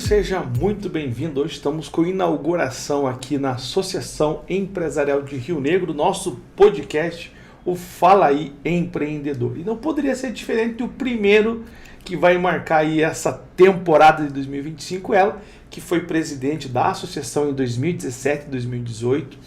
seja muito bem-vindo. Hoje estamos com inauguração aqui na Associação Empresarial de Rio Negro, nosso podcast, o Fala Aí Empreendedor. E não poderia ser diferente do primeiro que vai marcar aí essa temporada de 2025, ela que foi presidente da associação em 2017 e 2018.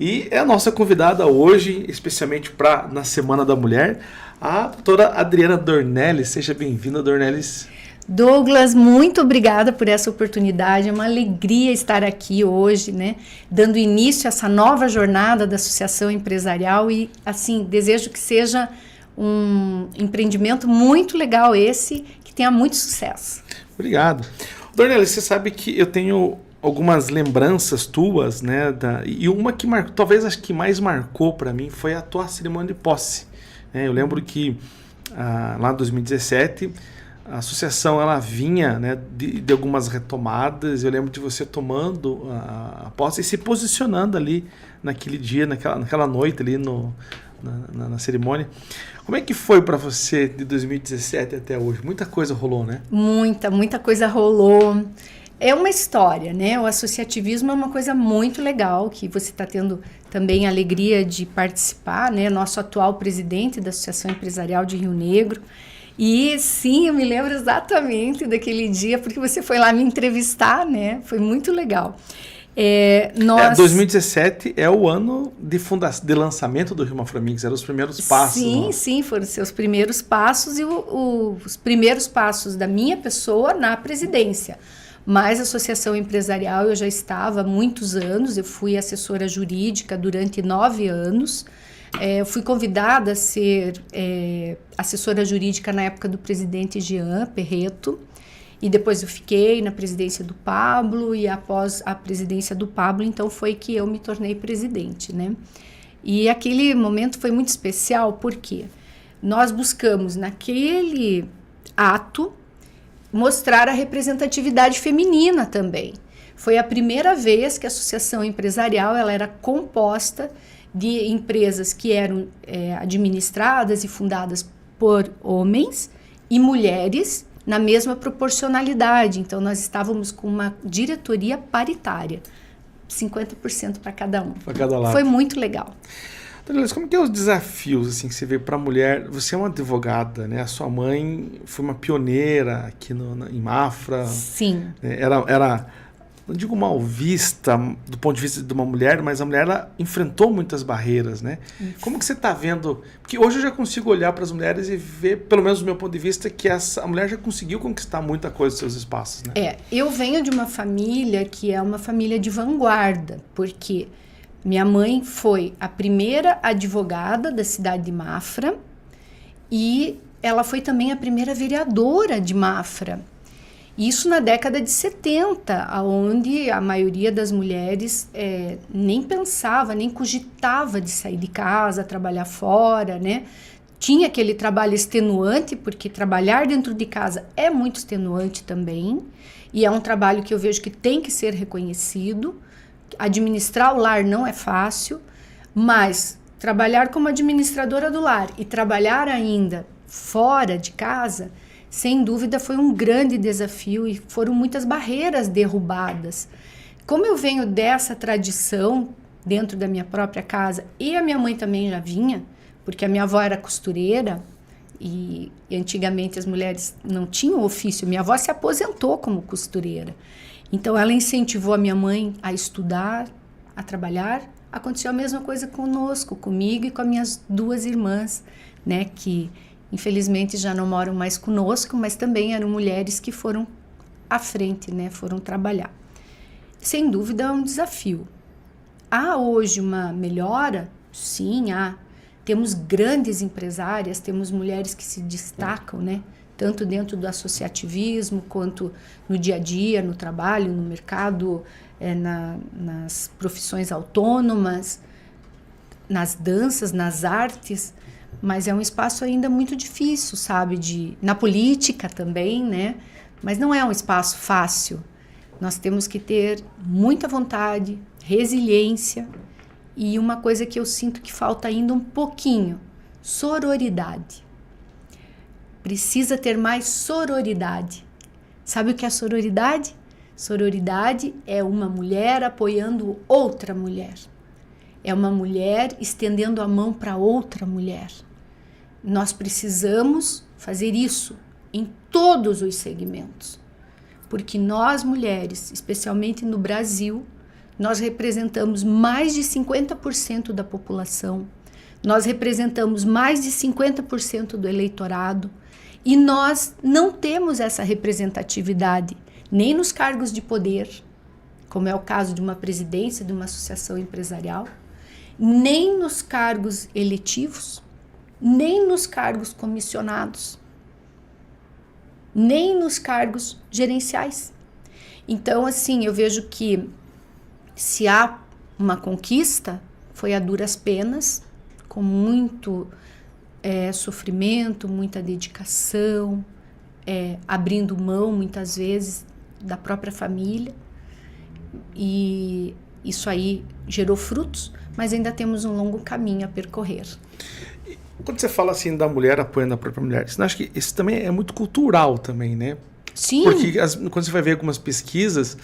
E é a nossa convidada hoje, especialmente na Semana da Mulher, a doutora Adriana Dornelles. Seja bem-vinda, Dornelles. Douglas, muito obrigada por essa oportunidade, é uma alegria estar aqui hoje, né, dando início a essa nova jornada da Associação Empresarial e, assim, desejo que seja um empreendimento muito legal esse, que tenha muito sucesso. Obrigado. Dornelles, você sabe que eu tenho algumas lembranças tuas, né, e uma que talvez acho que mais marcou para mim foi a tua cerimônia de posse. Eu lembro que lá em 2017 a associação ela vinha, né, de algumas retomadas. Eu lembro de você tomando a posse e se posicionando ali naquele dia, naquela noite ali na cerimônia. Como é que foi para você de 2017 até hoje? Muita coisa rolou, né? Muita coisa rolou. É uma história, né? O associativismo é uma coisa muito legal, que você está tendo também a alegria de participar, né? Nosso atual presidente da Associação Empresarial de Rio Negro. E sim, eu me lembro exatamente daquele dia, porque você foi lá me entrevistar, né? Foi muito legal. 2017 é o ano de lançamento do Rio Mafra-Mix, eram os primeiros passos. Sim, foram os seus primeiros passos e os primeiros passos da minha pessoa na presidência. Mas a Associação Empresarial eu já estava há muitos anos, eu fui assessora jurídica durante 9 anos. Eu fui convidada a ser assessora jurídica na época do presidente Jean Perreto, e depois eu fiquei na presidência do Pablo, e após a presidência do Pablo, então foi que eu me tornei presidente, né? E aquele momento foi muito especial porque nós buscamos naquele ato mostrar a representatividade feminina também. Foi a primeira vez que a Associação Empresarial ela era composta de empresas que eram administradas e fundadas por homens e mulheres na mesma proporcionalidade. Então, nós estávamos com uma diretoria paritária, 50% para cada um. Para cada lado. Foi muito legal. Dornelles, como que é os desafios assim, que você vê para a mulher? Você é uma advogada, né? A sua mãe foi uma pioneira aqui em Mafra. Sim. Era, não digo mal vista do ponto de vista de uma mulher, mas a mulher ela enfrentou muitas barreiras, né? Isso. Como que você está vendo? Porque hoje eu já consigo olhar para as mulheres e ver, pelo menos do meu ponto de vista, que a mulher já conseguiu conquistar muita coisa nos seus espaços, né? Eu venho de uma família que é uma família de vanguarda, porque minha mãe foi a primeira advogada da cidade de Mafra e ela foi também a primeira vereadora de Mafra. Isso na década de 70, onde a maioria das mulheres nem pensava, nem cogitava de sair de casa, trabalhar fora, né? Tinha aquele trabalho extenuante, porque trabalhar dentro de casa é muito extenuante também, e é um trabalho que eu vejo que tem que ser reconhecido. Administrar o lar não é fácil, mas trabalhar como administradora do lar e trabalhar ainda fora de casa, sem dúvida foi um grande desafio e foram muitas barreiras derrubadas. Como eu venho dessa tradição dentro da minha própria casa, e a minha mãe também já vinha, porque a minha avó era costureira, e antigamente as mulheres não tinham ofício, minha avó se aposentou como costureira. Então ela incentivou a minha mãe a estudar, a trabalhar. Aconteceu a mesma coisa conosco, comigo e com as minhas 2 irmãs, né, que infelizmente já não moram mais conosco, mas também eram mulheres que foram à frente, né, foram trabalhar. Sem dúvida é um desafio. Há hoje uma melhora? Sim, há. Temos grandes empresárias, temos mulheres que se destacam, né, tanto dentro do associativismo, quanto no dia a dia, no trabalho, no mercado, nas profissões autônomas, nas danças, nas artes, mas é um espaço ainda muito difícil, sabe? Na política também, né? Mas não é um espaço fácil. Nós temos que ter muita vontade, resiliência e uma coisa que eu sinto que falta ainda um pouquinho, sororidade. Precisa ter mais sororidade. Sabe o que é sororidade? Sororidade é uma mulher apoiando outra mulher. É uma mulher estendendo a mão para outra mulher. Nós precisamos fazer isso em todos os segmentos. Porque nós, mulheres, especialmente no Brasil, nós representamos mais de 50% da população. Nós representamos mais de 50% do eleitorado. E nós não temos essa representatividade, nem nos cargos de poder, como é o caso de uma presidência, de uma associação empresarial, nem nos cargos eletivos, nem nos cargos comissionados, nem nos cargos gerenciais. Então, assim, eu vejo que se há uma conquista, foi a duras penas, com muito sofrimento, muita dedicação, abrindo mão, muitas vezes, da própria família. E isso aí gerou frutos, mas ainda temos um longo caminho a percorrer. Quando você fala assim da mulher apoiando a própria mulher, você não acha que isso também é muito cultural também, né? Sim. Porque quando você vai ver algumas pesquisas,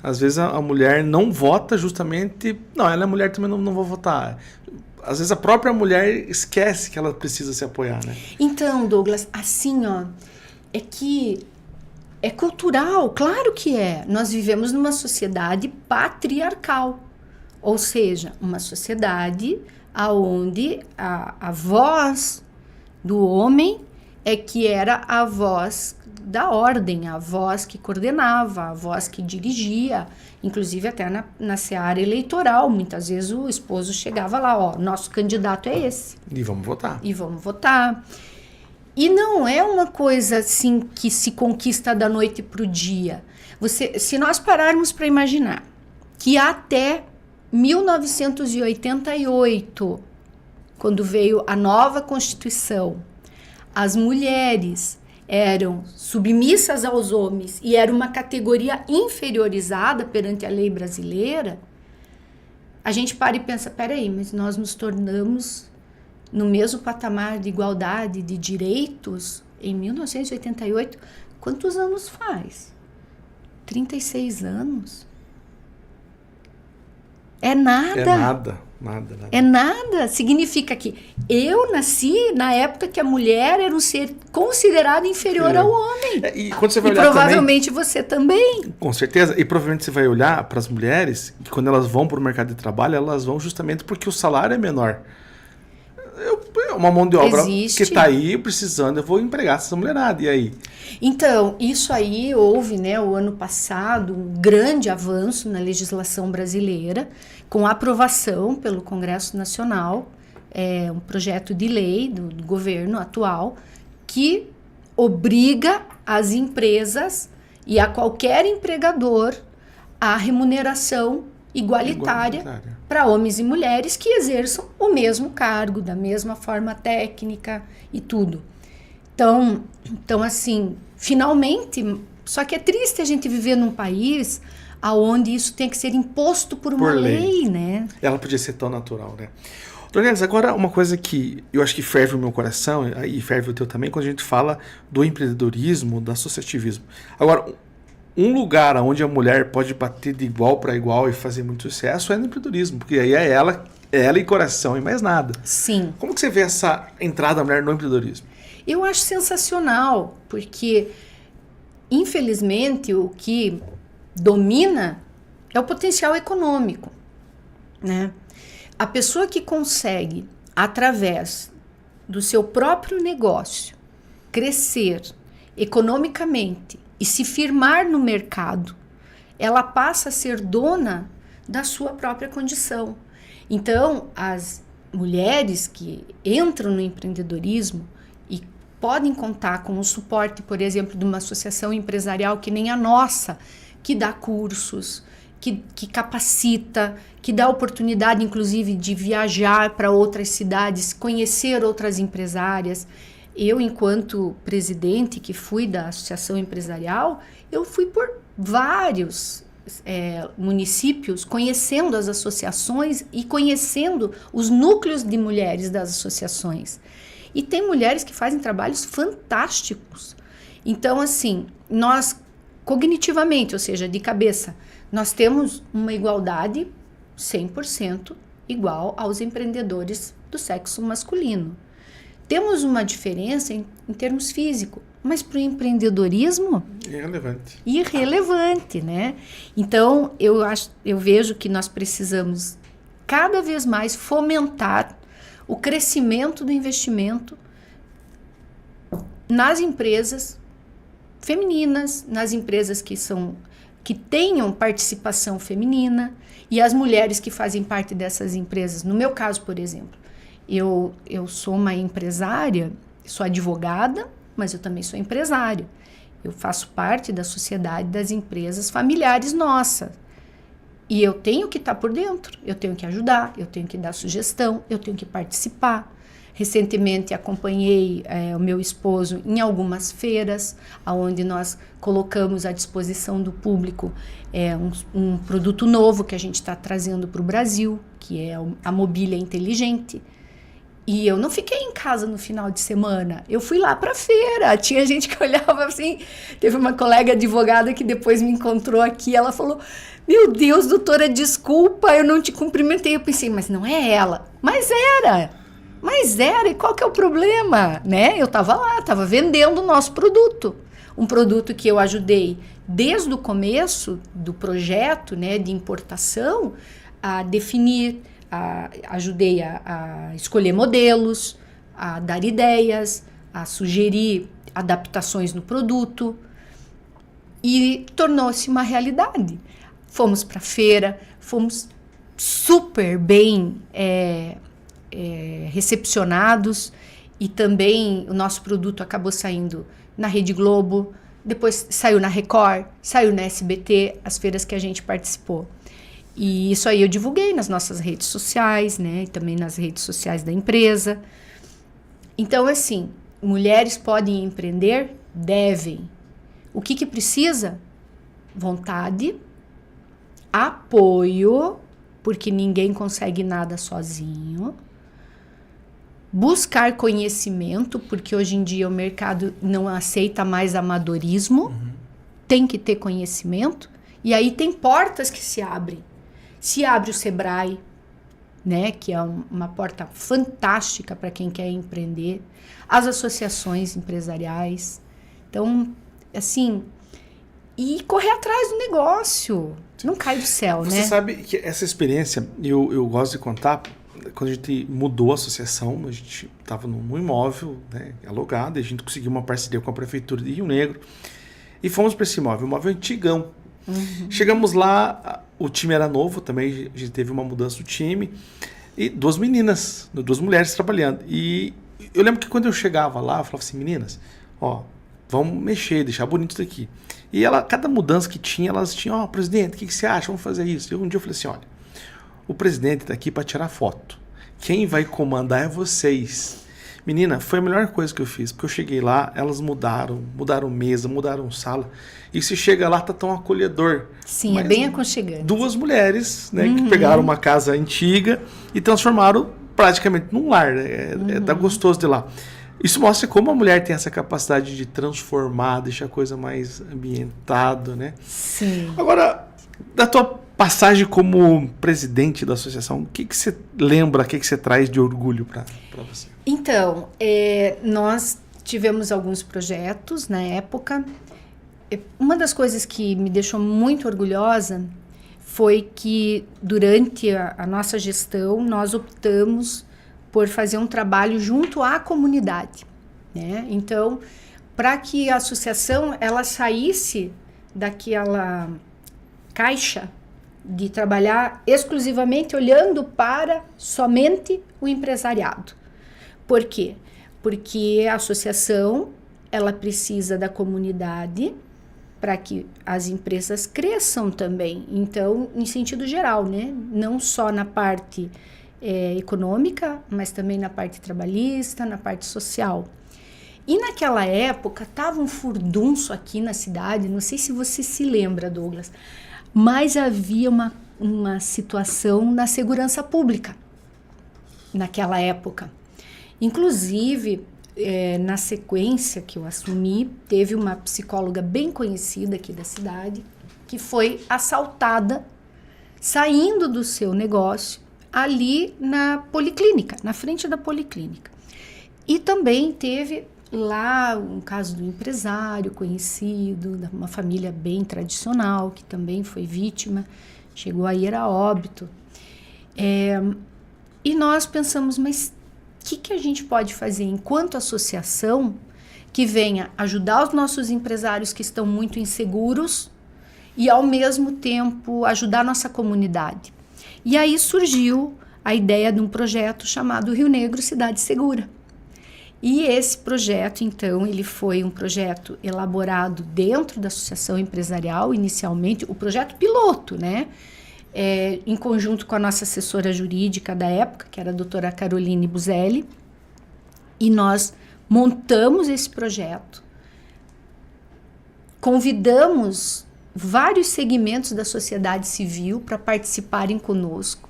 às vezes a mulher não vota justamente... Não, ela é mulher, também não vou votar. Às vezes a própria mulher esquece que ela precisa se apoiar, né? Então, Douglas, assim, ó, é que é cultural, claro que é. Nós vivemos numa sociedade patriarcal, ou seja, uma sociedade onde a voz do homem é que era a voz da ordem, a voz que coordenava, a voz que dirigia, inclusive até na seara eleitoral. Muitas vezes o esposo chegava lá, ó, nosso candidato é esse. E vamos votar. E vamos votar. E não é uma coisa assim que se conquista da noite para o dia. Se nós pararmos para imaginar que até 1988, quando veio a nova Constituição, as mulheres eram submissas aos homens e era uma categoria inferiorizada perante a lei brasileira, a gente para e pensa, peraí, mas nós nos tornamos no mesmo patamar de igualdade de direitos em 1988, quantos anos faz? 36 anos. É nada. É nada. É nada. Significa que eu nasci na época que a mulher era um ser considerado inferior ao homem. E quando você vai olhar provavelmente também, você também. Com certeza. E provavelmente você vai olhar para as mulheres que quando elas vão para o mercado de trabalho, elas vão justamente porque o salário é menor. É uma mão de obra que está aí precisando, eu vou empregar essa mulherada, e aí? Então, isso aí houve, né, o ano passado, um grande avanço na legislação brasileira, com a aprovação pelo Congresso Nacional, um projeto de lei do governo atual, que obriga as empresas e a qualquer empregador a remuneração igualitária para homens e mulheres que exerçam o mesmo cargo, da mesma forma técnica e tudo. Então assim, finalmente, só que é triste a gente viver num país onde isso tem que ser imposto por uma lei, né? Ela podia ser tão natural, né? Dornelis, agora uma coisa que eu acho que ferve o meu coração, e ferve o teu também, quando a gente fala do empreendedorismo, do associativismo. Agora, um lugar onde a mulher pode bater de igual para igual e fazer muito sucesso é no empreendedorismo, porque aí é ela e coração e mais nada. Sim. Como que você vê essa entrada da mulher no empreendedorismo? Eu acho sensacional, porque infelizmente o que domina é o potencial econômico, né? A pessoa que consegue, através do seu próprio negócio, crescer economicamente e se firmar no mercado, ela passa a ser dona da sua própria condição. Então, as mulheres que entram no empreendedorismo e podem contar com o suporte, por exemplo, de uma associação empresarial que nem a nossa, que dá cursos, que capacita, que dá oportunidade, inclusive, de viajar para outras cidades, conhecer outras empresárias. Eu, enquanto presidente que fui da associação empresarial, eu fui por vários municípios, conhecendo as associações e conhecendo os núcleos de mulheres das associações. E tem mulheres que fazem trabalhos fantásticos. Então, assim, nós cognitivamente, ou seja, de cabeça, nós temos uma igualdade 100% igual aos empreendedores do sexo masculino. Temos uma diferença em termos físicos, mas para o empreendedorismo... Irrelevante. Irrelevante, né? Então, eu vejo que nós precisamos cada vez mais fomentar o crescimento do investimento nas empresas femininas, nas empresas que tenham participação feminina, e as mulheres que fazem parte dessas empresas. No meu caso, por exemplo, eu sou uma empresária, sou advogada, mas eu também sou empresária. Eu faço parte da sociedade das empresas familiares nossas. E eu tenho que estar por dentro, eu tenho que ajudar, eu tenho que dar sugestão, eu tenho que participar. Recentemente acompanhei o meu esposo em algumas feiras, onde nós colocamos à disposição do público um produto novo que a gente está trazendo para o Brasil, que é a mobília inteligente. E eu não fiquei em casa no final de semana, eu fui lá para a feira. Tinha gente que olhava assim, teve uma colega advogada que depois me encontrou aqui, ela falou: meu Deus, doutora, desculpa, eu não te cumprimentei. Eu pensei, mas não é ela. Mas era, e qual que é o problema? Né? Eu estava lá, estava vendendo o nosso produto. Um produto que eu ajudei desde o começo do projeto, né, de importação, a definir, ajudei a escolher modelos, a dar ideias, a sugerir adaptações no produto, e tornou-se uma realidade. Fomos para a feira, fomos super bem recepcionados, e também o nosso produto acabou saindo na Rede Globo, depois saiu na Record, saiu na SBT, as feiras que a gente participou. E isso aí eu divulguei nas nossas redes sociais, né? E também nas redes sociais da empresa. Então, assim, mulheres podem empreender? Devem. O que precisa? Vontade, apoio, porque ninguém consegue nada sozinho. Buscar conhecimento, porque hoje em dia o mercado não aceita mais amadorismo. Tem que ter conhecimento. E aí tem portas que se abrem. Se abre o Sebrae, né, que é uma porta fantástica para quem quer empreender. As associações empresariais. Então, assim, e correr atrás do negócio. Não cai do céu, né? Você sabe que essa experiência, eu gosto de contar, quando a gente mudou a associação, a gente estava num imóvel, né, alugado, e a gente conseguiu uma parceria com a Prefeitura de Rio Negro, e fomos para esse imóvel, um imóvel antigão. Chegamos lá, o time era novo também, a gente teve uma mudança do time, e duas mulheres trabalhando. E eu lembro que quando eu chegava lá, eu falava assim: meninas, ó, vamos mexer, deixar bonito isso daqui. E cada mudança que tinha, elas tinham: ó, presidente, o que você acha? Vamos fazer isso. E um dia eu falei assim: olha, o presidente está aqui para tirar foto. Quem vai comandar é vocês. Menina, foi a melhor coisa que eu fiz, porque eu cheguei lá, elas mudaram mesa, mudaram sala, e se chega lá, tá tão acolhedor. Sim, mas é bem aconchegante. Duas mulheres, né, que pegaram uma casa antiga e transformaram praticamente num lar, né? Tá gostoso de lá. Isso mostra como a mulher tem essa capacidade de transformar, deixar a coisa mais ambientada, né? Sim. Agora, da tua passagem como presidente da associação, o que você lembra, o que você traz de orgulho para você? Então, nós tivemos alguns projetos na época. Uma das coisas que me deixou muito orgulhosa foi que, durante a nossa gestão, nós optamos por fazer um trabalho junto à comunidade, né? Então, para que a associação ela saísse daquela caixa de trabalhar exclusivamente olhando para somente o empresariado. Por quê? Porque a associação ela precisa da comunidade para que as empresas cresçam também. Então, em sentido geral, né? Não só na parte econômica, mas também na parte trabalhista, na parte social. E naquela época, estava um furdunço aqui na cidade, não sei se você se lembra, Douglas, mas havia uma situação na segurança pública naquela época. Inclusive, na sequência que eu assumi, teve uma psicóloga bem conhecida aqui da cidade que foi assaltada saindo do seu negócio ali na policlínica, na frente da policlínica. E também teve lá um caso do empresário conhecido, de uma família bem tradicional, que também foi vítima, chegou a ir a óbito. E nós pensamos, mas o que a gente pode fazer enquanto associação que venha ajudar os nossos empresários que estão muito inseguros e, ao mesmo tempo, ajudar a nossa comunidade? E aí surgiu a ideia de um projeto chamado Rio Negro Cidade Segura. E esse projeto, então, ele foi um projeto elaborado dentro da associação empresarial, inicialmente, o projeto piloto, né? Em conjunto com a nossa assessora jurídica da época, que era a doutora Caroline Buzelli, e nós montamos esse projeto, convidamos vários segmentos da sociedade civil para participarem conosco,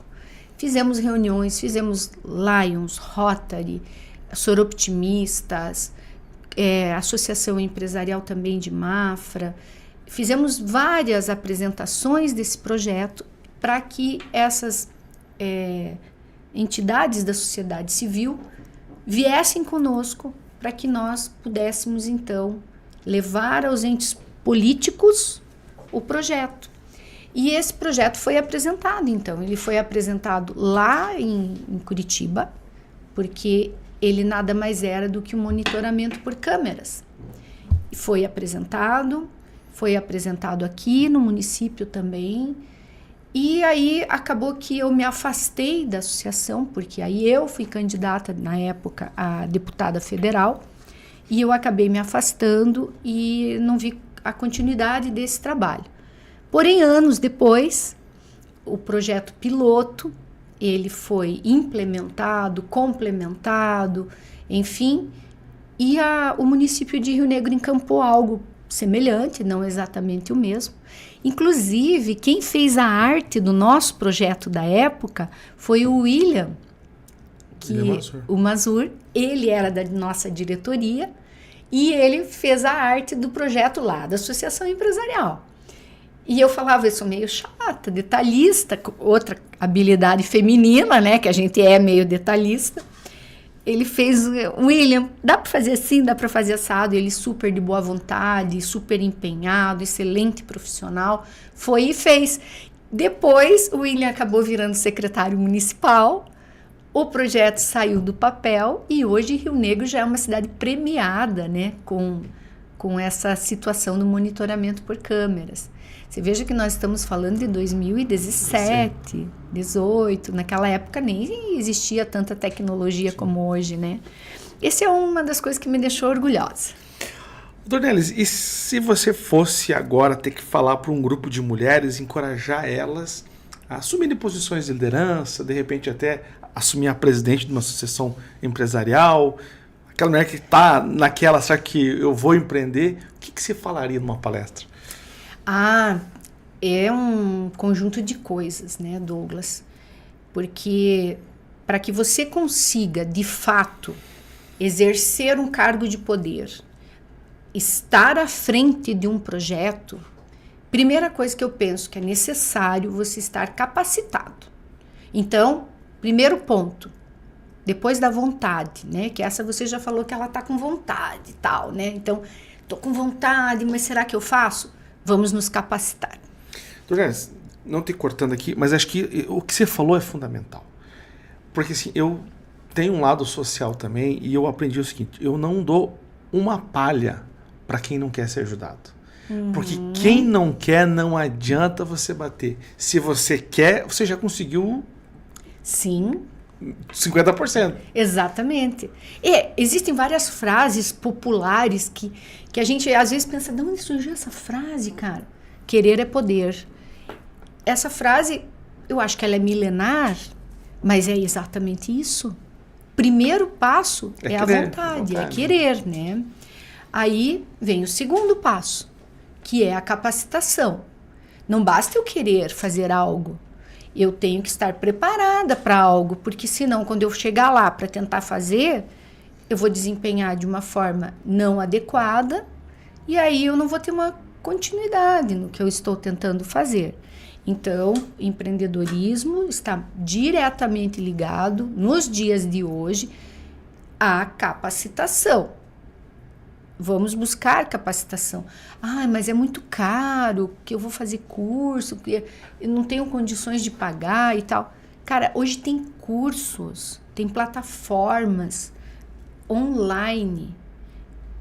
fizemos reuniões, fizemos Lions, Rotary, Soroptimistas, Associação Empresarial também de Mafra, fizemos várias apresentações desse projeto para que essas entidades da sociedade civil viessem conosco para que nós pudéssemos, então, levar aos entes políticos o projeto. E esse projeto foi apresentado, então, ele foi apresentado lá em Curitiba, porque ele nada mais era do que um monitoramento por câmeras. Foi apresentado aqui no município também. E aí acabou que eu me afastei da associação, porque aí eu fui candidata na época a deputada federal, e eu acabei me afastando e não vi a continuidade desse trabalho. Porém, anos depois, o projeto piloto, ele foi implementado, complementado, enfim, e o município de Rio Negro encampou algo semelhante, não exatamente o mesmo. Inclusive, quem fez a arte do nosso projeto da época foi o William, o Mazur. Ele era da nossa diretoria e ele fez a arte do projeto lá, da Associação Empresarial. E eu falava, eu sou meio chata, detalhista, outra habilidade feminina, né, que a gente é meio detalhista. Ele fez, William, dá para fazer assim, dá para fazer assado, ele super de boa vontade, super empenhado, excelente profissional, foi e fez. Depois, o William acabou virando secretário municipal, o projeto saiu do papel e hoje Rio Negro já é uma cidade premiada, né, com essa situação do monitoramento por câmeras. Você veja que nós estamos falando de 2017, 2018, naquela época nem existia tanta tecnologia como hoje, né? Essa é uma das coisas que me deixou orgulhosa. Dornelis, e se você fosse agora ter que falar para um grupo de mulheres, encorajar elas a assumirem posições de liderança, de repente até assumir a presidente de uma associação empresarial, aquela mulher que está naquela, será que eu vou empreender? O que você falaria numa palestra? É um conjunto de coisas, né, Douglas? Porque para que você consiga, de fato, exercer um cargo de poder, estar à frente de um projeto, primeira coisa que eu penso que é necessário você estar capacitado. Então, primeiro ponto, depois da vontade, né? Que essa você já falou que ela está com vontade e tal, né? Então, estou com vontade, mas será que eu faço? Vamos nos capacitar. Dornelis, não te cortando aqui, mas acho que o que você falou é fundamental. Porque assim, eu tenho um lado social também e eu aprendi o seguinte, eu não dou uma palha para quem não quer ser ajudado. Porque quem não quer, não adianta você bater. Se você quer, você já conseguiu... Sim. 50%. Exatamente. E existem várias frases populares que a gente às vezes pensa, de onde surgiu essa frase, cara? Querer é poder. Essa frase, eu acho que ela é milenar, mas é exatamente isso. Primeiro passo é a vontade, é querer, né? Aí vem o segundo passo, que é a capacitação. Não basta eu querer fazer algo, eu tenho que estar preparada para algo, porque senão, quando eu chegar lá para tentar fazer, eu vou desempenhar de uma forma não adequada e aí eu não vou ter uma continuidade no que eu estou tentando fazer. Então, empreendedorismo está diretamente ligado, nos dias de hoje, à capacitação. Vamos buscar capacitação. Ah, mas é muito caro, que eu vou fazer curso, que eu não tenho condições de pagar e tal. Cara, hoje tem cursos, tem plataformas online.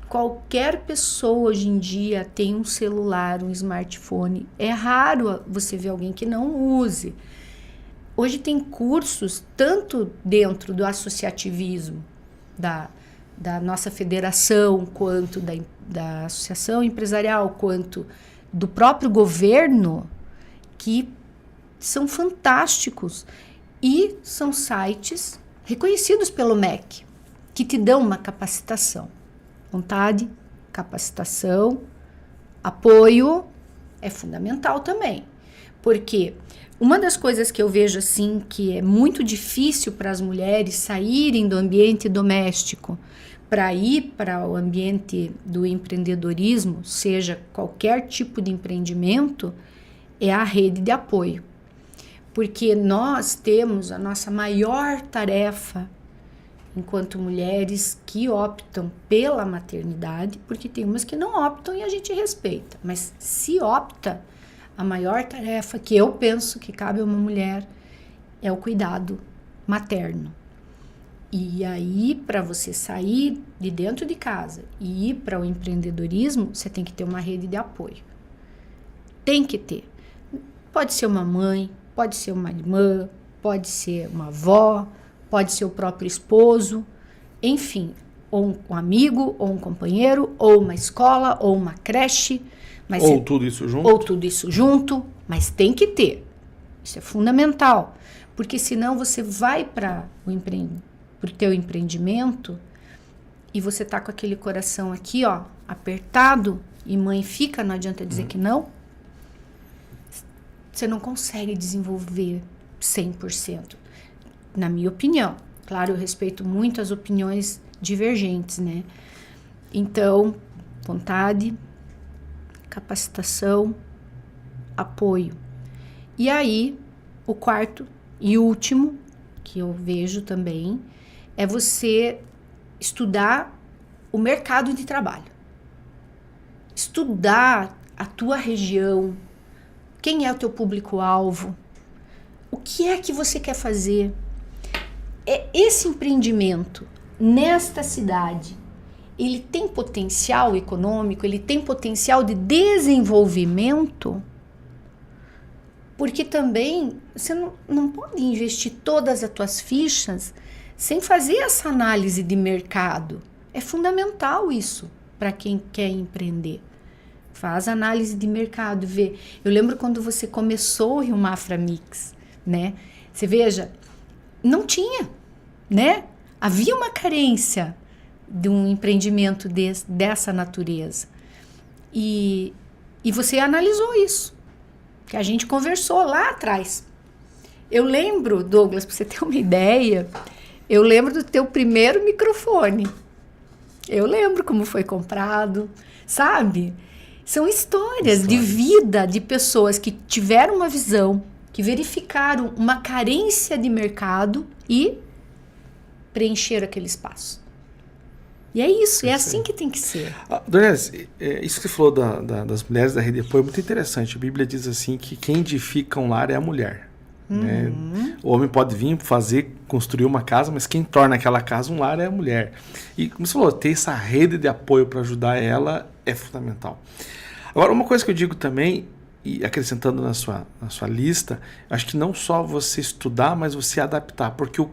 Qualquer pessoa hoje em dia tem um celular, um smartphone. É raro você ver alguém que não use. Hoje tem cursos, tanto dentro do associativismo, da nossa federação, quanto da associação empresarial, quanto do próprio governo, que são fantásticos. E são sites reconhecidos pelo MEC, que te dão uma capacitação. Vontade, capacitação, apoio é fundamental também. Porque uma das coisas que eu vejo assim que é muito difícil para as mulheres saírem do ambiente doméstico para ir para o ambiente do empreendedorismo, seja qualquer tipo de empreendimento, é a rede de apoio. Porque nós temos a nossa maior tarefa enquanto mulheres que optam pela maternidade, porque tem umas que não optam e a gente respeita, mas se opta, a maior tarefa que eu penso que cabe a uma mulher é o cuidado materno. E aí, para você sair de dentro de casa e ir para o empreendedorismo, você tem que ter uma rede de apoio. Tem que ter. Pode ser uma mãe, pode ser uma irmã, pode ser uma avó, pode ser o próprio esposo, enfim, ou um amigo, ou um companheiro, ou uma escola, ou uma creche. Mas ou tudo isso junto? Ou tudo isso junto, mas tem que ter. Isso é fundamental, porque senão você vai para o teu empreendimento e você tá com aquele coração aqui, ó, apertado, e mãe fica, não adianta dizer que não. Você não consegue desenvolver 100%. Na minha opinião. Claro, eu respeito muito as opiniões divergentes, né? Então, vontade, capacitação, apoio. E aí, o quarto e último, que eu vejo também, é você estudar o mercado de trabalho. Estudar a tua região, quem é o teu público-alvo, o que é que você quer fazer. Esse empreendimento nesta cidade, ele tem potencial econômico, ele tem potencial de desenvolvimento, porque também você não pode investir todas as tuas fichas sem fazer essa análise de mercado. É fundamental isso para quem quer empreender. Faz análise de mercado, vê. Eu lembro quando você começou o Rio Mafra Mix, né? Você veja, não tinha, né? Havia uma carência de um empreendimento dessa natureza. E você analisou isso, que a gente conversou lá atrás. Eu lembro, Douglas, para você ter uma ideia, eu lembro do teu primeiro microfone. Eu lembro como foi comprado, sabe? São histórias de vida de pessoas que tiveram uma visão, que verificaram uma carência de mercado e preencheram aquele espaço. E é isso, é assim que tem que ser. Dona Inês, isso que você falou das mulheres da rede de apoio é muito interessante. A Bíblia diz assim que quem edifica um lar é a mulher. Né? O homem pode vir construir uma casa, mas quem torna aquela casa um lar é a mulher. E como você falou, ter essa rede de apoio para ajudar ela é fundamental. Agora, uma coisa que eu digo também, e acrescentando na sua lista, acho que não só você estudar, mas você adaptar, porque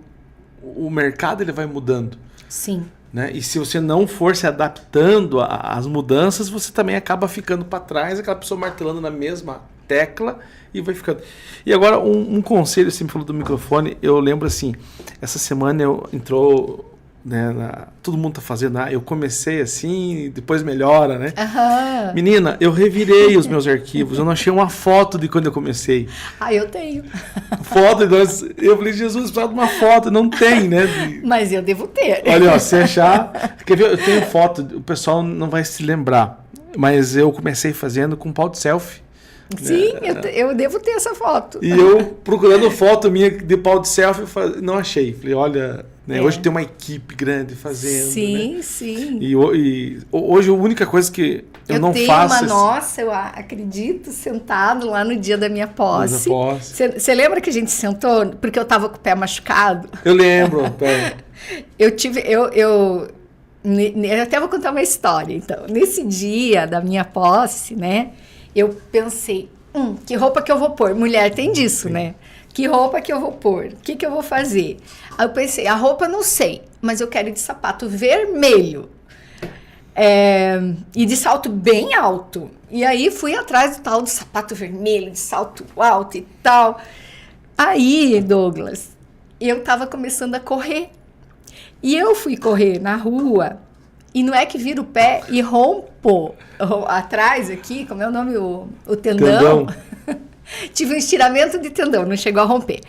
o mercado ele vai mudando. Sim. Né? E se você não for se adaptando às mudanças, você também acaba ficando para trás, aquela pessoa martelando na mesma tecla e vai ficando. E agora, um conselho, você me falou do microfone, eu lembro assim, essa semana entrou né, todo mundo tá fazendo, eu comecei assim, depois melhora, né? Aham. Menina, eu revirei os meus arquivos, eu não achei uma foto de quando eu comecei. Eu tenho. Foto, eu falei, Jesus, precisava de uma foto, não tem, né? Mas eu devo ter. Olha, ó, se achar, quer ver, eu tenho foto, o pessoal não vai se lembrar, mas eu comecei fazendo com pau de selfie. Sim, eu devo ter essa foto. E eu procurando foto minha de pau de selfie, não achei. Falei, olha, né, hoje tem uma equipe grande fazendo. Sim, né? sim. E hoje a única coisa que eu não tenho faço... Nossa, eu acredito, sentado lá no dia da minha posse. Você lembra que a gente sentou? Porque eu tava com o pé machucado. Eu lembro. Eu até vou contar uma história, então. Nesse dia da minha posse, né? Eu pensei, que roupa que eu vou pôr? Mulher tem disso, né? Que roupa que eu vou pôr? O que eu vou fazer? Aí eu pensei, a roupa não sei, mas eu quero ir de sapato vermelho. E de salto bem alto. E aí fui atrás do tal do sapato vermelho, de salto alto e tal. Aí, Douglas, eu tava começando a correr. E eu fui correr na rua, e não é que vira o pé e rompo atrás aqui, como é o nome? O tendão. Tive um estiramento de tendão, não chegou a romper.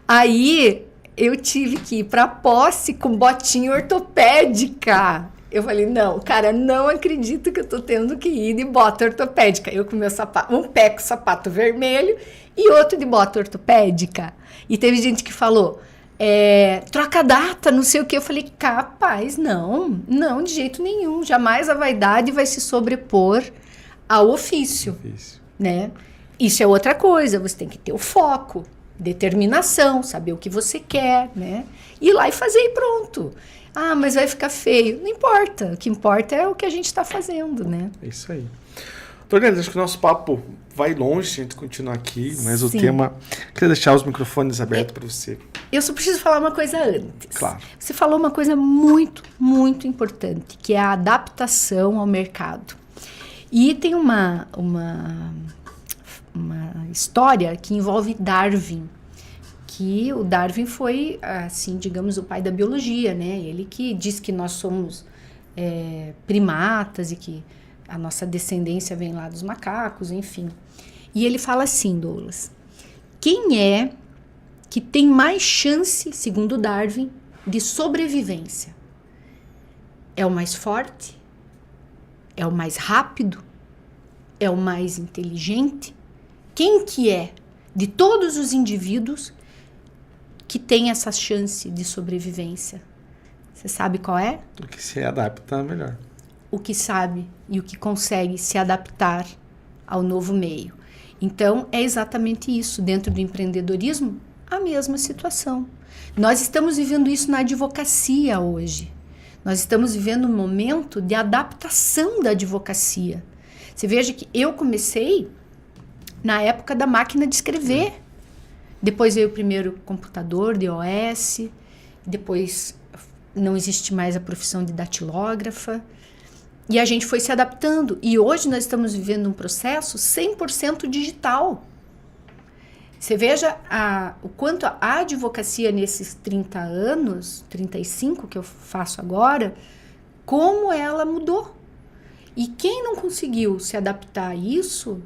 Aí eu tive que ir pra posse com botinha ortopédica. Eu falei, não, cara, não acredito que eu tô tendo que ir de bota ortopédica. Eu com meu sapato, um pé com sapato vermelho e outro de bota ortopédica. E teve gente que falou, troca a data, não sei o que. Eu falei, capaz, não, de jeito nenhum. Jamais a vaidade vai se sobrepor ao ofício. Né? Isso é outra coisa, você tem que ter o foco, determinação, saber o que você quer, né? Ir lá e fazer e pronto. Mas vai ficar feio. Não importa, o que importa é o que a gente está fazendo, né? É isso aí. Tornelli, acho que o nosso papo vai longe, a gente continuar aqui, mas o tema... Queria deixar os microfones abertos para você. Eu só preciso falar uma coisa antes. Claro. Você falou uma coisa muito, muito importante, que é a adaptação ao mercado. E tem uma história que envolve Darwin, que o Darwin foi, assim, digamos, o pai da biologia, né? Ele que diz que nós somos primatas e que a nossa descendência vem lá dos macacos, enfim. E ele fala assim, Douglas, quem é que tem mais chance, segundo Darwin, de sobrevivência? É o mais forte? É o mais rápido? É o mais inteligente? Quem que é, de todos os indivíduos, que tem essa chance de sobrevivência? Você sabe qual é? O que se adapta melhor. O que sabe e o que consegue se adaptar ao novo meio. Então, é exatamente isso. Dentro do empreendedorismo, a mesma situação. Nós estamos vivendo isso na advocacia hoje. Nós estamos vivendo um momento de adaptação da advocacia. Você veja que eu comecei na época da máquina de escrever. Depois veio o primeiro computador, DOS. Depois não existe mais a profissão de datilógrafa. E a gente foi se adaptando. E hoje nós estamos vivendo um processo 100% digital. Você veja o quanto a advocacia nesses 30 anos, 35 que eu faço agora, como ela mudou. E quem não conseguiu se adaptar a isso,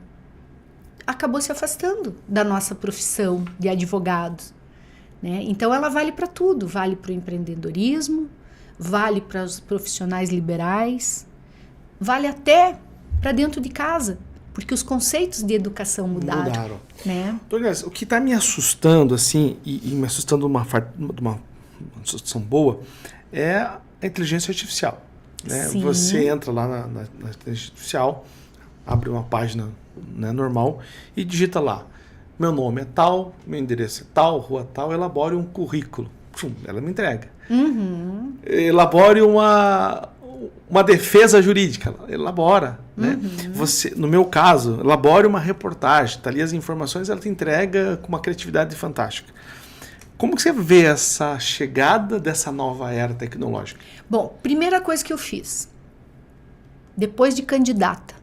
acabou se afastando da nossa profissão de advogados. Né? Então ela vale para tudo, vale para o empreendedorismo, vale para os profissionais liberais, vale até para dentro de casa, porque os conceitos de educação mudaram. Né? Aliás, o que está me assustando, assim, e me assustando de uma assustão boa, é a inteligência artificial. Né? Você entra lá na inteligência artificial, abre uma página, né, normal e digita lá, meu nome é tal, meu endereço é tal, rua tal, elabore um currículo. Ela me entrega. Uhum. Elabore uma defesa jurídica, elabora. Né? Você, no meu caso, elabore uma reportagem, tá ali as informações, ela te entrega com uma criatividade fantástica. Como que você vê essa chegada dessa nova era tecnológica? Bom, primeira coisa que eu fiz, depois de candidata,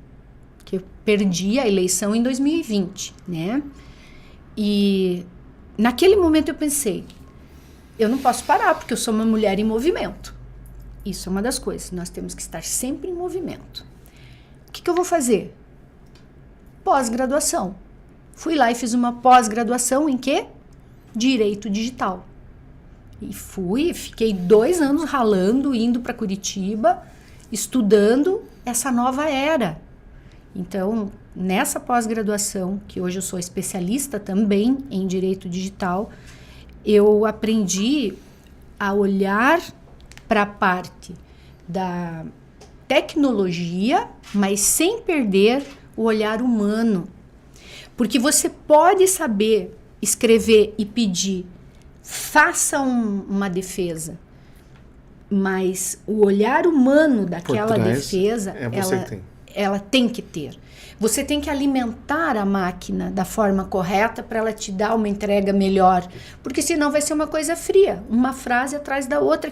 que eu perdi a eleição em 2020, né? E naquele momento eu pensei, eu não posso parar, porque eu sou uma mulher em movimento. Isso é uma das coisas. Nós temos que estar sempre em movimento. O que eu vou fazer? Pós-graduação. Fui lá e fiz uma pós-graduação em quê? Direito digital. E fiquei 2 anos ralando, indo para Curitiba, estudando essa nova era. Então, nessa pós-graduação, que hoje eu sou especialista também em direito digital, eu aprendi a olhar para a parte da tecnologia, mas sem perder o olhar humano. Porque você pode saber escrever e pedir, faça uma defesa, mas o olhar humano daquela defesa, ela tem que ter. Você tem que alimentar a máquina da forma correta para ela te dar uma entrega melhor. Porque senão vai ser uma coisa fria, uma frase atrás da outra.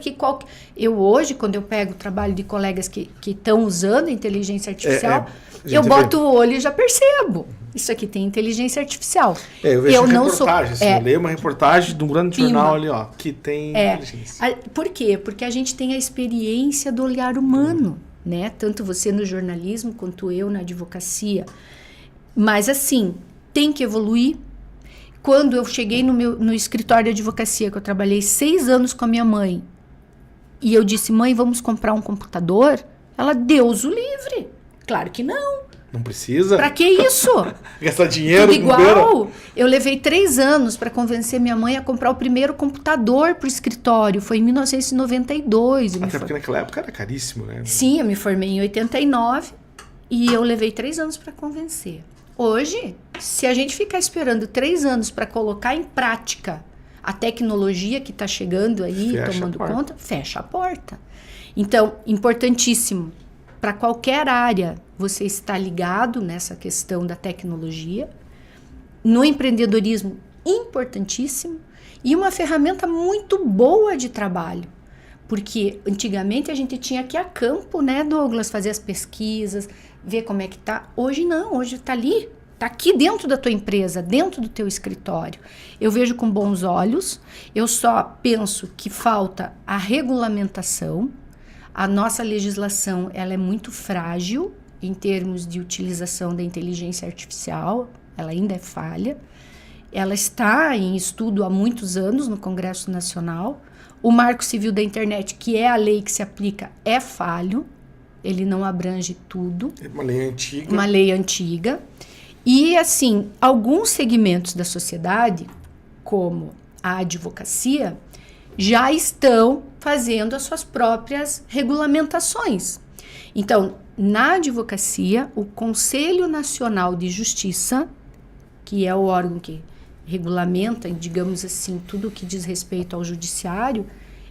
Eu hoje, quando eu pego o trabalho de colegas que estão usando inteligência artificial, eu boto o olho e já percebo. Isso aqui tem inteligência artificial. Eu vejo reportagem, eu leio uma reportagem de um grande jornal ali, que tem inteligência. Por quê? Porque a gente tem a experiência do olhar humano. Né? Tanto você no jornalismo quanto eu na advocacia. Mas assim, tem que evoluir. Quando eu cheguei no escritório de advocacia, que eu trabalhei 6 anos com a minha mãe, e eu disse, mãe, vamos comprar um computador? Ela, Deus o livre. Claro que não. Não precisa? Pra que isso? Gastar dinheiro. Tudo igual. Eu levei 3 anos para convencer minha mãe a comprar o primeiro computador pro escritório. Foi em 1992. Até porque naquela época era caríssimo, né? Sim, eu me formei em 89 e eu levei 3 anos para convencer. Hoje, se a gente ficar esperando 3 anos para colocar em prática a tecnologia que está chegando aí, tomando conta, fecha a porta. Então, importantíssimo. Para qualquer área, você está ligado nessa questão da tecnologia. No empreendedorismo, importantíssimo. E uma ferramenta muito boa de trabalho. Porque antigamente a gente tinha que ir a campo, né, Douglas? Fazer as pesquisas, ver como é que tá. Hoje não, hoje está ali. Está aqui dentro da tua empresa, dentro do teu escritório. Eu vejo com bons olhos. Eu só penso que falta a regulamentação. A nossa legislação, ela é muito frágil em termos de utilização da inteligência artificial, ela ainda é falha. Ela está em estudo há muitos anos no Congresso Nacional. O Marco Civil da Internet, que é a lei que se aplica, é falho. Ele não abrange tudo. É uma lei antiga. Uma lei antiga. E, assim, alguns segmentos da sociedade, como a advocacia, já estão fazendo as suas próprias regulamentações. Então, na advocacia, o Conselho Nacional de Justiça, que é o órgão que regulamenta, digamos assim, tudo o que diz respeito ao judiciário,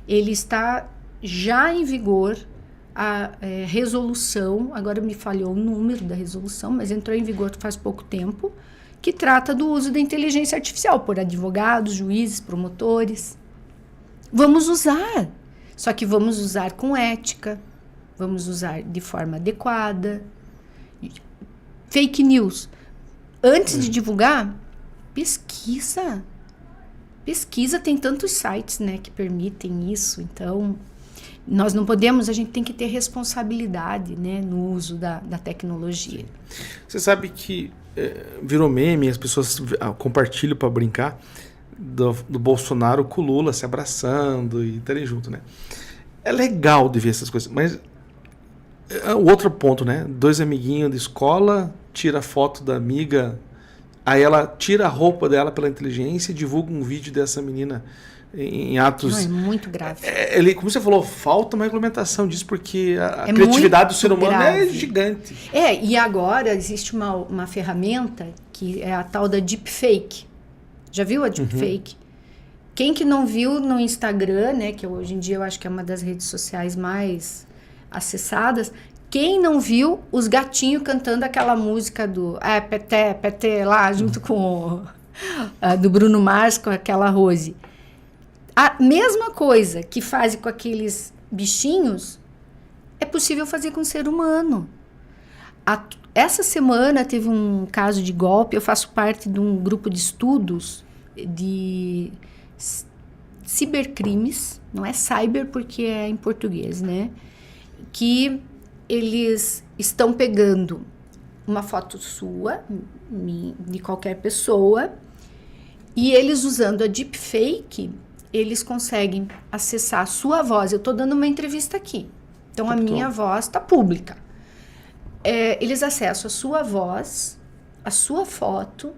ele está já em vigor a resolução, agora me falhou o número da resolução, mas entrou em vigor faz pouco tempo, que trata do uso da inteligência artificial por advogados, juízes, promotores. Vamos usar, só que vamos usar com ética, vamos usar de forma adequada. Fake news. Antes de divulgar, pesquisa. Pesquisa, tem tantos sites, né, que permitem isso. Então, nós não podemos, a gente tem que ter responsabilidade, né, no uso da tecnologia. Você sabe que virou meme, as pessoas compartilham para brincar, do Bolsonaro com o Lula se abraçando e estarem junto, né? É legal de ver essas coisas, mas o outro ponto, né? 2 amiguinhos de escola, tira a foto da amiga, aí ela tira a roupa dela pela inteligência e divulga um vídeo dessa menina em atos... Não, é muito grave. Como você falou, falta uma regulamentação disso, porque a criatividade do ser humano é gigante. E agora existe uma ferramenta que é a tal da deepfake. Já viu a deepfake? Quem que não viu no Instagram, né, que hoje em dia eu acho que é uma das redes sociais mais acessadas, quem não viu os gatinhos cantando aquela música do Peté, Peté, lá junto com do Bruno Mars, com aquela Rose. A mesma coisa que faz com aqueles bichinhos é possível fazer com o ser humano. Essa semana teve um caso de golpe. Eu faço parte de um grupo de estudos de cibercrimes, não é cyber porque é em português, né? Que eles estão pegando uma foto sua, de qualquer pessoa, e eles usando a deepfake, eles conseguem acessar a sua voz. Eu estou dando uma entrevista aqui, então a minha voz está pública. Eles acessam a sua voz, a sua foto,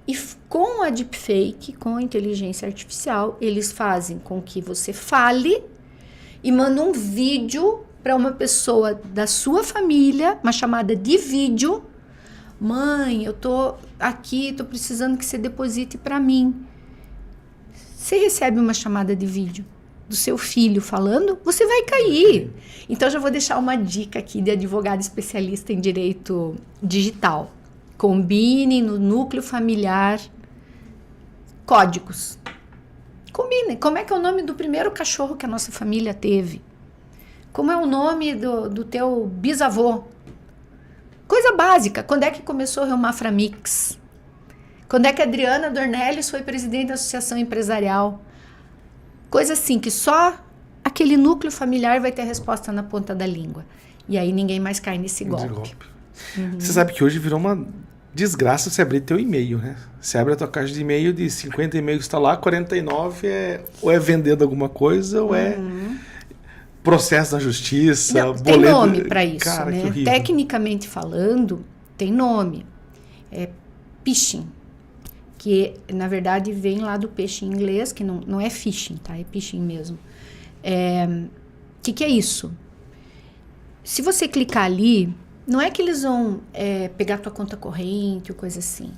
e com a deepfake, com a inteligência artificial, eles fazem com que você fale e mandam um vídeo para uma pessoa da sua família, uma chamada de vídeo. Mãe, eu tô aqui, tô precisando que você deposite para mim. Você recebe uma chamada de vídeo do seu filho falando, você vai cair. Então, já vou deixar uma dica aqui de advogado especialista em direito digital. Combine no núcleo familiar códigos. Combine. Como é que é o nome do primeiro cachorro que a nossa família teve? Como é o nome do teu bisavô? Coisa básica. Quando é que começou o Maframix? Quando é que a Adriana Dornelles foi presidente da Associação Empresarial? Coisa assim que só aquele núcleo familiar vai ter a resposta na ponta da língua. E aí ninguém mais cai nesse golpe. Você sabe que hoje virou uma desgraça você abrir teu e-mail, né? Você abre a tua caixa de e-mail, de 50 e-mails que está lá, 49 ou é vendendo alguma coisa ou é processo na justiça, Não, boleto. tem nome para isso, cara, né? que horrível. Tecnicamente falando, tem nome. É phishing, que na verdade vem lá do peixe em inglês, que não é phishing, tá? É phishing mesmo. Que é isso? Se você clicar ali, não é que eles vão pegar tua conta corrente ou coisa assim.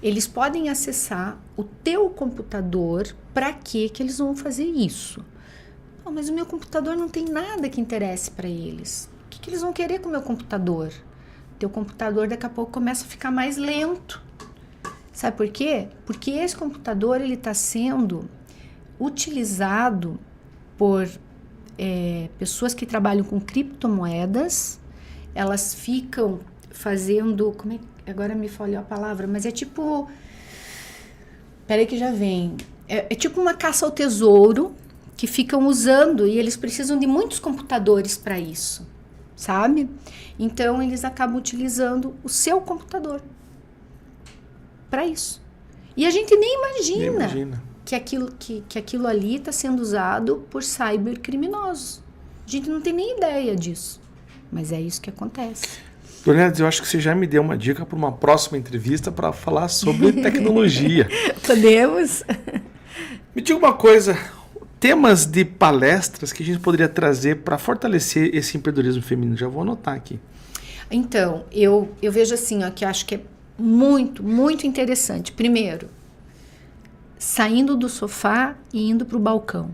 Eles podem acessar o teu computador. Para que eles vão fazer isso? Oh, mas o meu computador não tem nada que interesse para eles. O que eles vão querer com o meu computador? Teu computador daqui a pouco começa a ficar mais lento. Sabe por quê? Porque esse computador ele está sendo utilizado por pessoas que trabalham com criptomoedas. Elas ficam fazendo... agora me falhou a palavra, mas é tipo... Peraí que já vem. É tipo uma caça ao tesouro que ficam usando e eles precisam de muitos computadores para isso, sabe? Então, eles acabam utilizando o seu computador para isso. E a gente nem imagina que aquilo ali está sendo usado por cybercriminosos. A gente não tem nem ideia disso. Mas é isso que acontece. Dornelles, eu acho que você já me deu uma dica para uma próxima entrevista para falar sobre tecnologia. Podemos? Me diga uma coisa, temas de palestras que a gente poderia trazer para fortalecer esse empreendedorismo feminino. Já vou anotar aqui. Então, eu vejo assim, ó, que acho que é muito, muito interessante. Primeiro, saindo do sofá e indo para o balcão.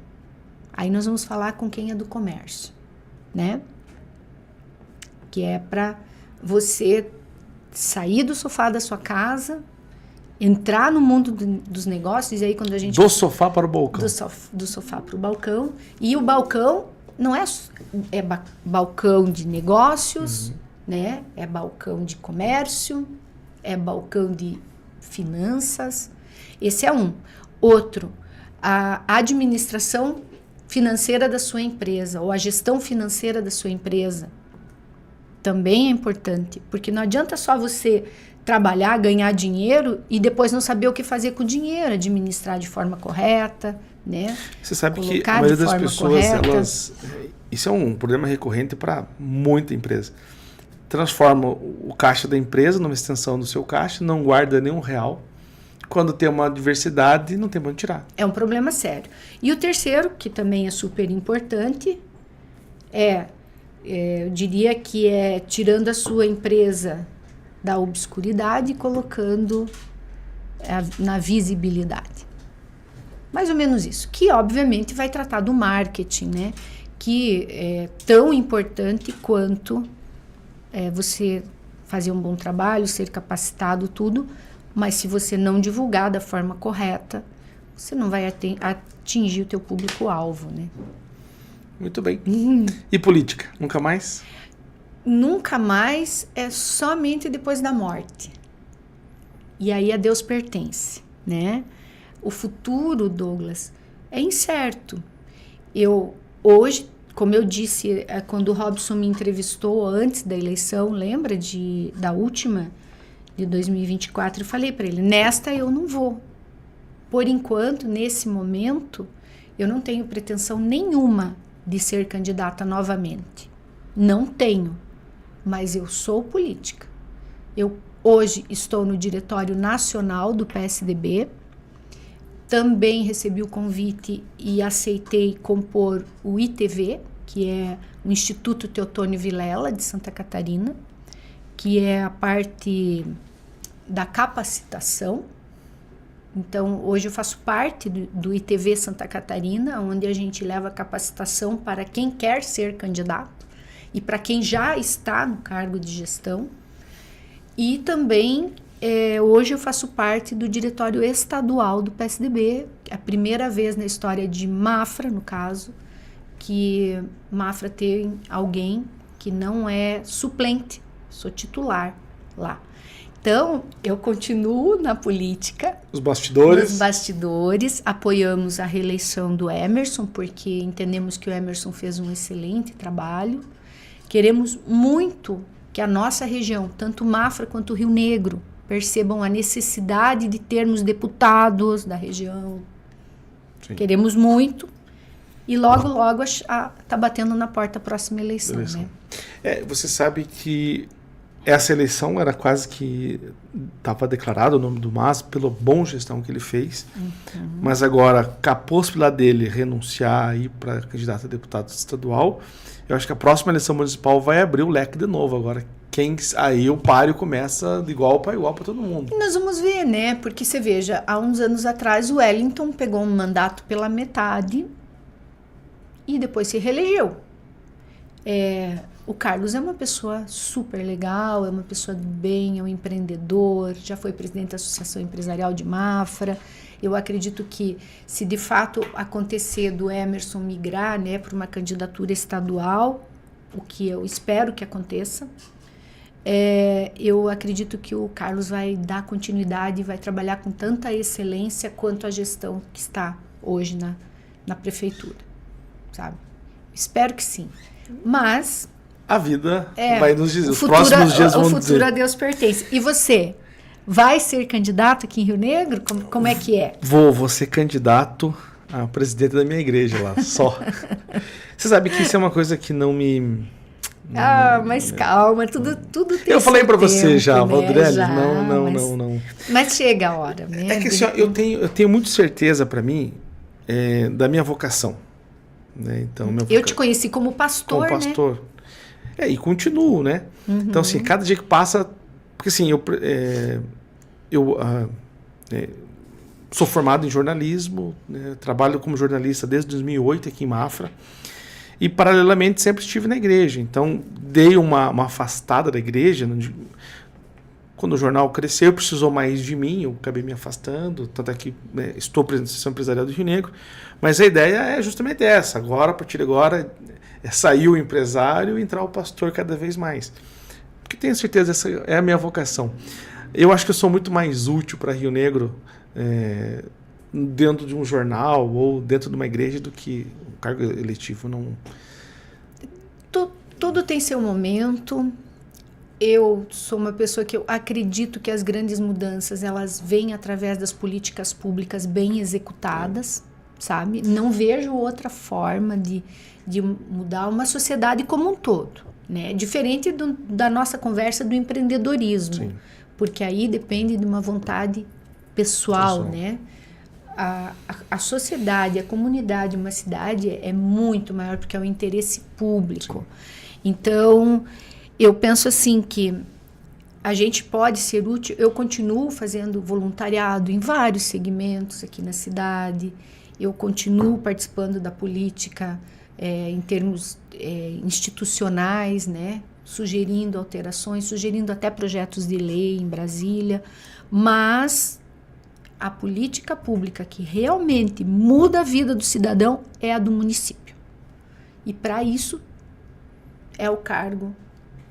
Aí nós vamos falar com quem é do comércio, né? Que é para você sair do sofá da sua casa, entrar no mundo dos negócios, e aí quando a gente... Do sofá para o balcão. Do sofá para o balcão. E o balcão não é balcão de negócios, né? É balcão de comércio, é balcão de finanças. Esse é um. Outro, a administração financeira da sua empresa, ou a gestão financeira da sua empresa. Também é importante, porque não adianta só você trabalhar, ganhar dinheiro e depois não saber o que fazer com o dinheiro, administrar de forma correta, né? Você sabe que a maioria das pessoas, isso é um problema recorrente para muita empresa. Transforma o caixa da empresa numa extensão do seu caixa, não guarda nenhum real. Quando tem uma adversidade, não tem para onde tirar. É um problema sério. E o terceiro, que também é super importante, eu diria que é tirando a sua empresa da obscuridade e colocando na visibilidade. Mais ou menos isso. Que, obviamente, vai tratar do marketing, né? Que é tão importante quanto você fazer um bom trabalho, ser capacitado, tudo. Mas se você não divulgar da forma correta, você não vai atingir o teu público-alvo, né? Muito bem. E política? Nunca mais? Nunca mais, é somente depois da morte. E aí a Deus pertence, né? O futuro, Douglas, é incerto. Hoje, como eu disse, quando o Robson me entrevistou antes da eleição, lembra da última, de 2024, eu falei para ele, nesta eu não vou. Por enquanto, nesse momento, eu não tenho pretensão nenhuma de ser candidata novamente. Não tenho, mas eu sou política. Eu hoje estou no Diretório Nacional do PSDB, também recebi o convite e aceitei compor o ITV, que é o Instituto Teotônio Vilela, de Santa Catarina, que é a parte da capacitação. Então, hoje eu faço parte do ITV Santa Catarina, onde a gente leva capacitação para quem quer ser candidato e para quem já está no cargo de gestão. E também, hoje eu faço parte do Diretório Estadual do PSDB, é a primeira vez na história de Mafra, no caso, que Mafra tem alguém que não é suplente, sou titular lá. Então, eu continuo na política. Os bastidores. Nos bastidores, apoiamos a reeleição do Emerson, porque entendemos que o Emerson fez um excelente trabalho. Queremos muito que a nossa região, tanto Mafra quanto Rio Negro, percebam a necessidade de termos deputados da região. Sim. Queremos muito. E logo está batendo na porta a próxima eleição. Né? Você sabe que essa eleição era quase que estava declarado o nome do Mas pela boa gestão que ele fez, mas agora, com a possibilidade dele renunciar e ir para candidato a deputado estadual, eu acho que a próxima eleição municipal vai abrir o leque de novo agora. Aí o páreo começa de igual para todo mundo. E nós vamos ver, né? Porque você veja, há uns anos atrás o Wellington pegou um mandato pela metade e depois se reelegeu. O Carlos é uma pessoa super legal, é uma pessoa do bem, é um empreendedor, já foi presidente da Associação Empresarial de Mafra. Eu acredito que se de fato acontecer do Emerson migrar, né, para uma candidatura estadual, o que eu espero que aconteça, eu acredito que o Carlos vai dar continuidade e vai trabalhar com tanta excelência quanto a gestão que está hoje na prefeitura, sabe? Espero que sim. Mas a vida vai nos dizer, os próximos dias vão dizer. O futuro a Deus pertence. E você, vai ser candidato aqui em Rio Negro? Como é que é? Vou ser candidato a presidente da minha igreja lá, só. Você sabe que isso é uma coisa que não me... mas calma, tudo tem eu falei para você já, né? Valdrelli, não. Mas chega a hora, né? É que assim, eu tenho muito certeza para mim da minha vocação. Né? Então, eu te conheci como pastor, né? E continuo, né? Uhum. Então, assim, cada dia que passa... Porque, assim, eu sou formado em jornalismo, né? Trabalho como jornalista desde 2008 aqui em Mafra. E, paralelamente, sempre estive na igreja. Então, dei uma afastada da igreja. Quando o jornal cresceu, precisou mais de mim, eu acabei me afastando. Tanto é que estou presidente da Associação Empresarial do Rio Negro. Mas a ideia é justamente essa. Agora, a partir de agora... sair o empresário e entrar o pastor cada vez mais. Porque tenho certeza, essa é a minha vocação. Eu acho que eu sou muito mais útil para Rio Negro dentro de um jornal ou dentro de uma igreja do que um cargo eletivo. Não... Tudo tem seu momento. Eu sou uma pessoa que eu acredito que as grandes mudanças elas vêm através das políticas públicas bem executadas, sabe? Não vejo outra forma de mudar uma sociedade como um todo, né? Diferente da nossa conversa do empreendedorismo, sim, porque aí depende de uma vontade pessoal, né? A sociedade, a comunidade, uma cidade é muito maior porque é o interesse público. Sim. Então, eu penso assim que a gente pode ser útil. Eu continuo fazendo voluntariado em vários segmentos aqui na cidade. Eu continuo participando da política em termos institucionais, né? Sugerindo alterações, sugerindo até projetos de lei em Brasília, mas a política pública que realmente muda a vida do cidadão é a do município. E para isso é o cargo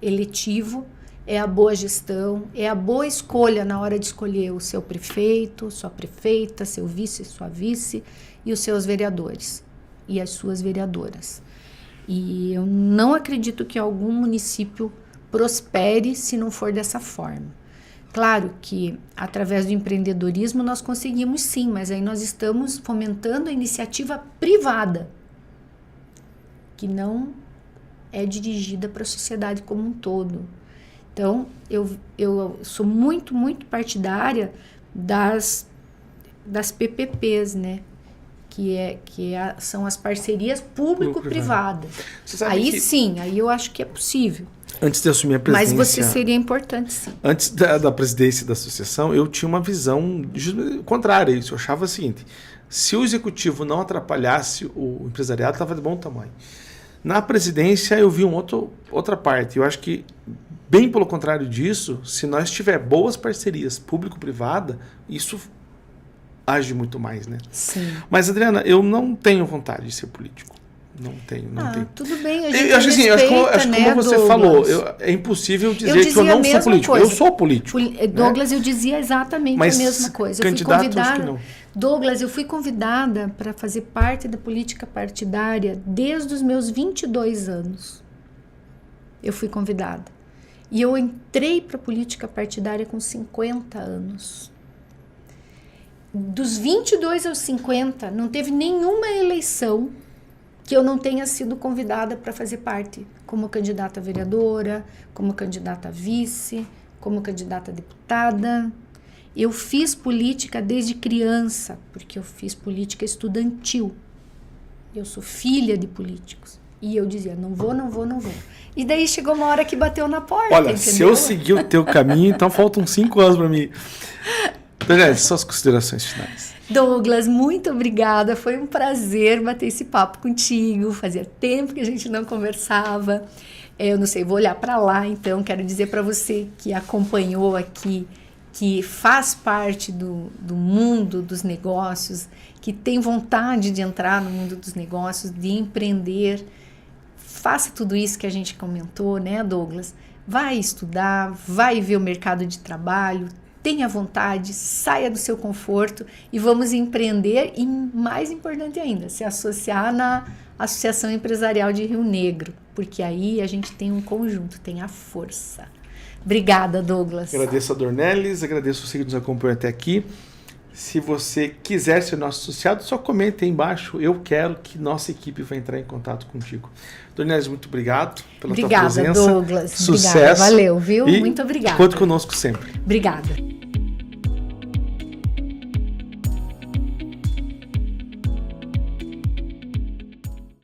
eletivo, é a boa gestão, é a boa escolha na hora de escolher o seu prefeito, sua prefeita, seu vice, sua vice e os seus vereadores e as suas vereadoras. E eu não acredito que algum município prospere se não for dessa forma. Claro que através do empreendedorismo nós conseguimos sim, mas aí nós estamos fomentando a iniciativa privada, que não é dirigida para a sociedade como um todo. Então, eu sou muito, muito partidária das PPPs, né? São as parcerias público-privadas. Aí sim, aí eu acho que é possível. Antes de assumir a presidência... Mas você seria importante, sim. Antes da presidência da associação, eu tinha uma visão contrária a isso. Eu achava o seguinte, se o executivo não atrapalhasse o empresariado, estava de bom tamanho. Na presidência, eu vi outra parte. Eu acho que, bem pelo contrário disso, se nós tiver boas parcerias público-privada, isso age muito mais, né? Sim. Mas, Adriana, eu não tenho vontade de ser político. Não tenho. Tudo bem, a gente acho assim, acho como você Douglas falou, é impossível dizer que eu não sou político. Coisa. Eu sou político. Douglas, eu dizia exatamente a mesma coisa. Eu fui convidada, não. Douglas, eu fui convidada para fazer parte da política partidária desde os meus 22 anos. Eu fui convidada. E eu entrei para a política partidária com 50 anos. Dos 22 aos 50, não teve nenhuma eleição que eu não tenha sido convidada para fazer parte, como candidata a vereadora, como candidata a vice, como candidata a deputada. Eu fiz política desde criança, porque eu fiz política estudantil. Eu sou filha de políticos. E eu dizia, não vou. E daí chegou uma hora que bateu na porta, olha, entendeu? Se eu seguir o teu caminho, então faltam 5 anos para mim. Suas considerações finais. Douglas, muito obrigada. Foi um prazer bater esse papo contigo. Fazia tempo que a gente não conversava. Eu não sei, vou olhar para lá, então. Quero dizer para você que acompanhou aqui, que faz parte do mundo dos negócios, que tem vontade de entrar no mundo dos negócios, de empreender. Faça tudo isso que a gente comentou, né, Douglas? Vai estudar, vai ver o mercado de trabalho, tenha vontade, saia do seu conforto e vamos empreender e, mais importante ainda, se associar na Associação Empresarial de Rio Negro, porque aí a gente tem um conjunto, tem a força. Obrigada, Douglas. Agradeço a Dornelles, agradeço você que nos acompanhou até aqui. Se você quiser ser nosso associado, só comente aí embaixo. Eu quero que nossa equipe vai entrar em contato contigo. Dornelles, muito obrigado pela tua presença. Obrigada, Douglas. Sucesso. Obrigada. Valeu, viu? E muito obrigada. Conte conosco sempre. Obrigada.